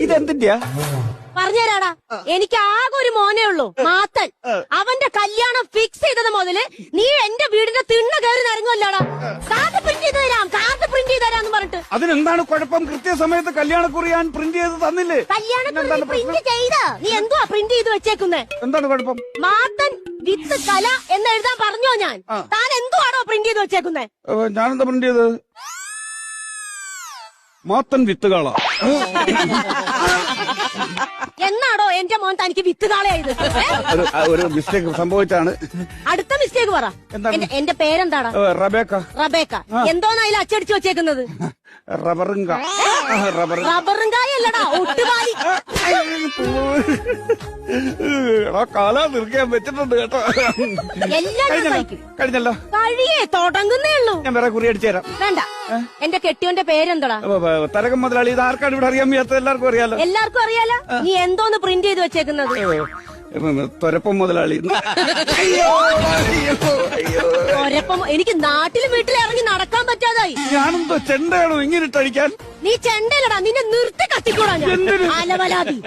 ഇതെന്തിന്റെയാ? പറഞ്ഞുതരാടാ, എനിക്ക് ആകെ ഒരു മോനേ ഉള്ളൂ, മാത്തൻ. അവന്റെ കല്യാണം ഫിക്സ് ചെയ്തത് മുതല് നീ എന്റെ വീടിന്റെ തിണ്ണ കയറി നിറങ്ങുമല്ലോടാ. കാർഡ് പ്രിന്റ് ചെയ്ത് തരാം, കാർഡ് പ്രിന്റ് ചെയ്ത് തരാന്ന് പറഞ്ഞിട്ട്. അതിനെന്താണ് കുഴപ്പം? കൃത്യസമയത്ത് കല്യാണക്കുറി ഞാൻ പ്രിന്റ് ചെയ്ത് തന്നില്ലേ? കല്യാണക്കുറി പ്രിന്റ് ചെയ്ത നീ എന്തുവാ പ്രിന്റ് ചെയ്ത് വെച്ചേക്കുന്നേ? എന്താണ് കുഴപ്പം? മാത്തൻ വിത്ത് കല എന്ന് എഴുതാൻ പറഞ്ഞോ ഞാൻ? താൻ എന്തുവാണോ പ്രിന്റ് ചെയ്ത് വെച്ചേക്കുന്നേ? ഞാനെന്താ പ്രിന്റ് ചെയ്തത്? മാത്തൻ വിത്തുകാള. എന്നാടോ എന്റെ മോൻ തനിക്ക് വിത്തുകാളയായത്? ഒരു മിസ്റ്റേക്ക് സംഭവിച്ചാണ്. അടുത്ത മിസ്റ്റേക്ക് പറ. എന്റെ പേരെന്താടാ? റബേക്ക. റബേക്ക. എന്തോന്ന് അതിൽ അച്ചടിച്ചു വെച്ചേക്കുന്നത്? റബറുങ്ക. റബറുങ്കായല്ലടാ, ഒട്ടുപാലി. കാല നിർക്കാൻ വെച്ചിട്ടുണ്ട് കേട്ടോ. എല്ലാം കഴിഞ്ഞല്ലോ. കഴിയേ തുടങ്ങുന്നേ ഉള്ളൂ. ഞാൻ വേറെ കുറി അടിച്ചു തരാം. വേണ്ട. എന്റെ കെട്ടിയോന്റെ പേരെന്താടാ? തരകം മുതലാളി. ഇത് ആർക്കാണ് ഇവിടെ അറിയാൻ വയ്യാത്ത? എല്ലാവർക്കും അറിയാലോ. എല്ലാവർക്കും അറിയാലോ. നീ എന്തോന്ന് പ്രിന്റ് ചെയ്ത് വെച്ചേക്കുന്നത്? തൊരപ്പം മുതലാളി. തൊരപ്പം. എനിക്ക് നാട്ടിലും വീട്ടിലും ഇറങ്ങി നടക്കാൻ പറ്റാതായി. ഞാനെന്തോ ചെണ്ടയാണോ ഇങ്ങനെ ഇട്ടടിക്കാൻ? നീ ചെണ്ടല്ലടാ, നിന്നെ നിർത്തി കത്തിക്കൂടാ ഞാൻ. അലവലാതി.